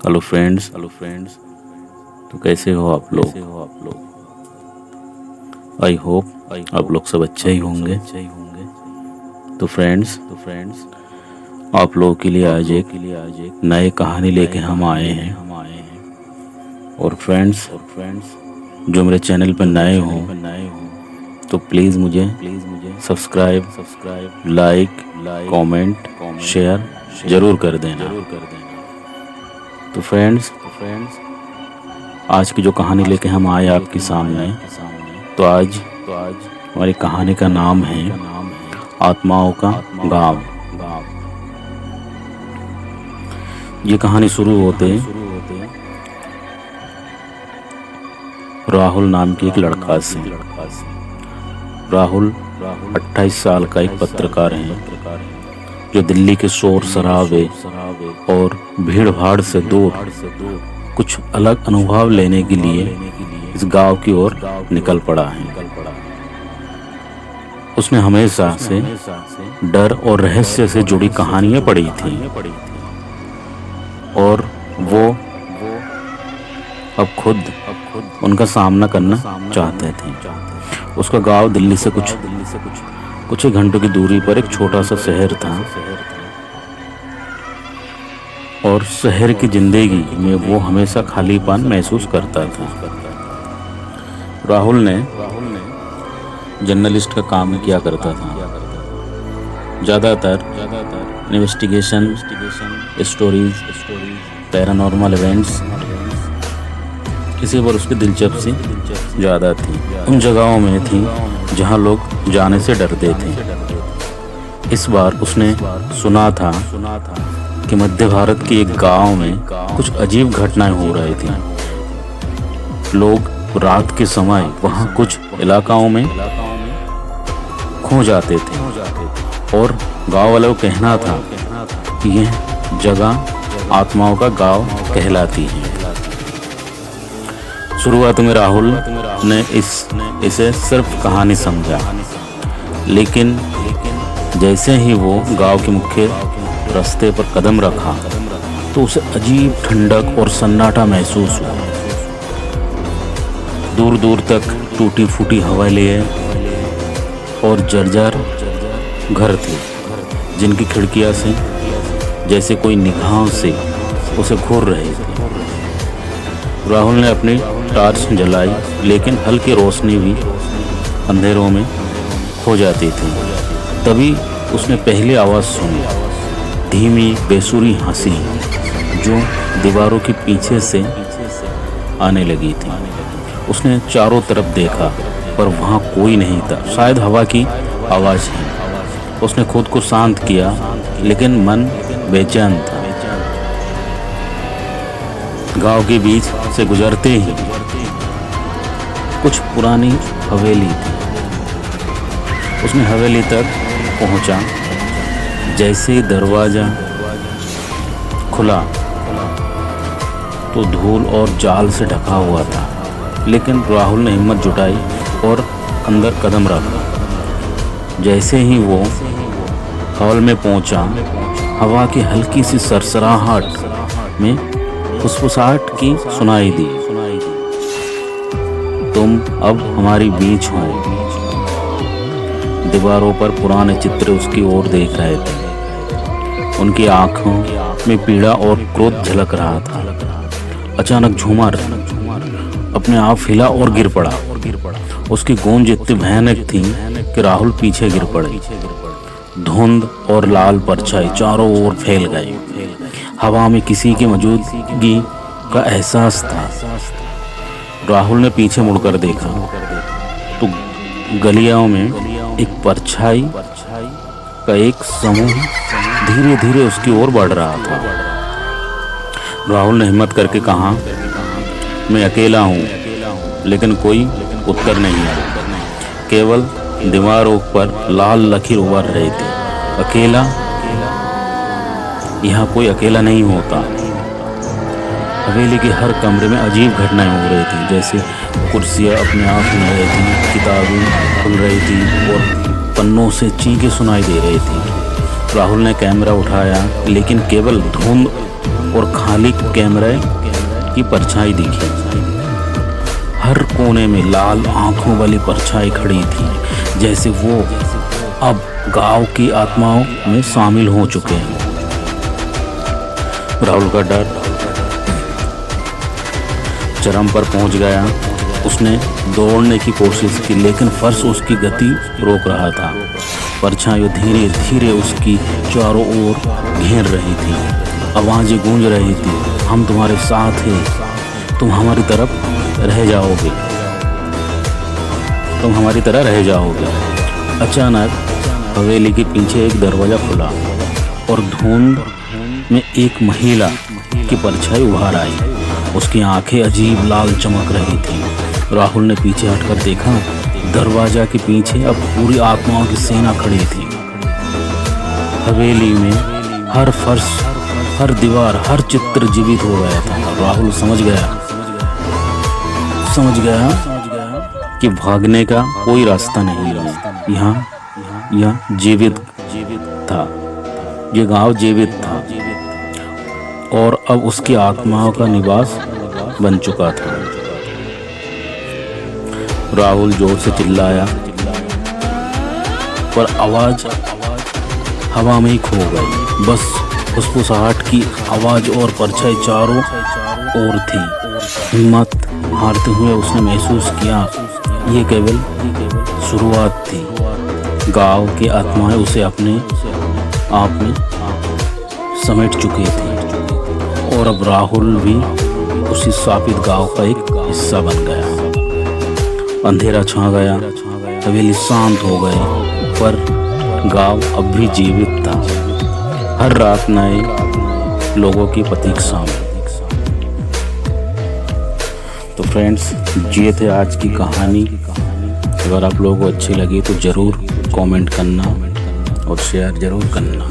Hello friends. तो कैसे हो आप लोग? आई होप आप लोग सब अच्छे ही होंगे। तो फ्रेंड्स आप लोगों के लिए आज एक नए कहानी लेके हम आए हैं। और फ्रेंड्स जो मेरे चैनल पर नए हो तो प्लीज़ मुझे सब्सक्राइब, लाइक, कमेंट, शेयर ज़रूर कर देना। तो फ्रेंड्स आज की जो कहानी लेके हम आए आपके सामने, तो आज हमारी कहानी का नाम है आत्माओं का गांव। ये कहानी शुरू होते राहुल नाम के एक लड़का से। राहुल 28 साल का एक पत्रकार है जो दिल्ली के शोर शराबे और भीड़ भाड़ से दूर कुछ अलग अनुभव लेने के लिए इस गांव की ओर निकल पड़ा है। उसने हमेशा से डर और रहस्य से जुड़ी कहानियां पढ़ी थी और वो अब खुद उनका सामना करना चाहते थे। उसका गांव दिल्ली से कुछ ही घंटों की दूरी पर एक छोटा सा शहर था और शहर की जिंदगी में वो हमेशा खालीपन महसूस करता था। राहुल ने जर्नलिस्ट का काम किया करता था। ज़्यादातर इन्वेस्टिगेशन स्टोरीज, पैरानॉर्मल इवेंट्स, इसी पर उसकी दिलचस्पी ज़्यादा थी। उन जगहों में थी जहां लोग जाने से डरते थे। इस बार उसने सुना था कि मध्य भारत के एक गांव में कुछ अजीब घटनाएं हो रही थी। लोग रात के समय वहां कुछ इलाकाओं में खो जाते थे और गांव वालों का कहना था कि यह जगह आत्माओं का गांव कहलाती है। शुरुआत में राहुल ने इसे सिर्फ कहानी समझा, लेकिन जैसे ही वो गांव के मुख्य रास्ते पर कदम रखा तो उसे अजीब ठंडक और सन्नाटा महसूस हुआ। दूर दूर तक टूटी फूटी हवेलियां और जर्जर घर थे जिनकी खिड़कियां से जैसे कोई निगाहों से उसे घूर रहे थे। राहुल ने अपनी टॉर्च जलाई, लेकिन हल्की रोशनी भी अंधेरों में खो जाती थी। तभी उसने पहली आवाज़ सुनी, धीमी बेसुरी हंसी जो दीवारों के पीछे से आने लगी थी। उसने चारों तरफ देखा पर वहाँ कोई नहीं था, शायद हवा की आवाज़ ही। उसने खुद को शांत किया, लेकिन मन बेचैन था। गांव के बीच से गुजरते ही कुछ पुरानी हवेली थी। उसने हवेली तक पहुंचा। जैसे ही दरवाजा खुला तो धूल और जाल से ढका हुआ था, लेकिन राहुल ने हिम्मत जुटाई और अंदर कदम रखा। जैसे ही वो हॉल में पहुंचा, हवा की हल्की सी सरसराहट में फुसफुसाहट की सुनाई दी, तुम अब हमारी बीच हो। दीवारों पर पुराने चित्र उसकी ओर देख रहे थे। उनकी आंखों में पीड़ा और क्रोध झलक रहा था। अचानक झूमर अपने आप हिला और गिर पड़ा। उसकी गूंज इतनी भयानक थी कि राहुल पीछे गिर पड़े। धुंध और लाल परछाई चारों ओर फैल गई। हवा में किसी की मौजूदगी का एहसास था। राहुल ने पीछे मुड़कर देखा तो गलियों में एक परछाई का एक समूह धीरे धीरे उसकी ओर बढ़ रहा था। राहुल ने हिम्मत करके कहा, मैं अकेला हूँ, लेकिन कोई उत्तर नहीं आया। केवल दीवारों पर लाल लकीर उभर रही थी। अकेला? यहाँ कोई अकेला नहीं होता। हवेली के हर कमरे में अजीब घटनाएं हो रही थी, जैसे कुर्सियाँ अपने आप हिल रही थी, किताबें खुल रही थी और पन्नों से चीखें सुनाई दे रही थी। राहुल ने कैमरा उठाया, लेकिन केवल धुंध और खाली कैमरे की परछाई दिखी। हर कोने में लाल आंखों वाली परछाई खड़ी थी, जैसे वो अब गांव की आत्माओं में शामिल हो चुके हैं। राहुल का डर चरम पर पहुंच गया। उसने दौड़ने की कोशिश की, लेकिन फर्श उसकी गति रोक रहा था। परछाई धीरे धीरे उसकी चारों ओर घेर रही थी। आवाजें गूंज रही थी, हम तुम्हारे साथ हैं, तुम हमारी तरफ रह जाओगे, तुम हमारी तरह रह जाओगे। अचानक हवेली के पीछे एक दरवाजा खुला और धुंध में एक महिला की परछाई उभार आई। उसकी आंखें अजीब लाल चमक रही थी। राहुल ने पीछे हटकर देखा, दरवाजा के पीछे अब पूरी आत्माओं की सेना खड़ी थी। हवेली में हर फर्श, हर दीवार, हर चित्र जीवित हो गया था। राहुल समझ गया कि भागने का कोई रास्ता नहीं रहा। यहाँ जीवित था, ये गांव जीवित था और अब उसकी आत्माओं का निवास बन चुका था। राहुल जोर से चिल्लाया, पर आवाज हवा में ही खो गई। बस फुसफुसाहट की आवाज और परछाई चारों ओर थी। हिम्मत हारते हुए उसने महसूस किया, ये केवल शुरुआत थी। गांव की आत्माएं उसे अपने आप में समेट चुकी थी और अब राहुल भी उसी शापित गांव का एक हिस्सा बन गया। अंधेरा छा गया, हवेली शांत हो गई, पर गांव अब भी जीवित था, हर रात नए लोगों की प्रतीक्षा में। तो फ्रेंड्स, ये थे आज की कहानी। अगर आप लोगों को अच्छी लगी तो ज़रूर कमेंट करना और शेयर ज़रूर करना।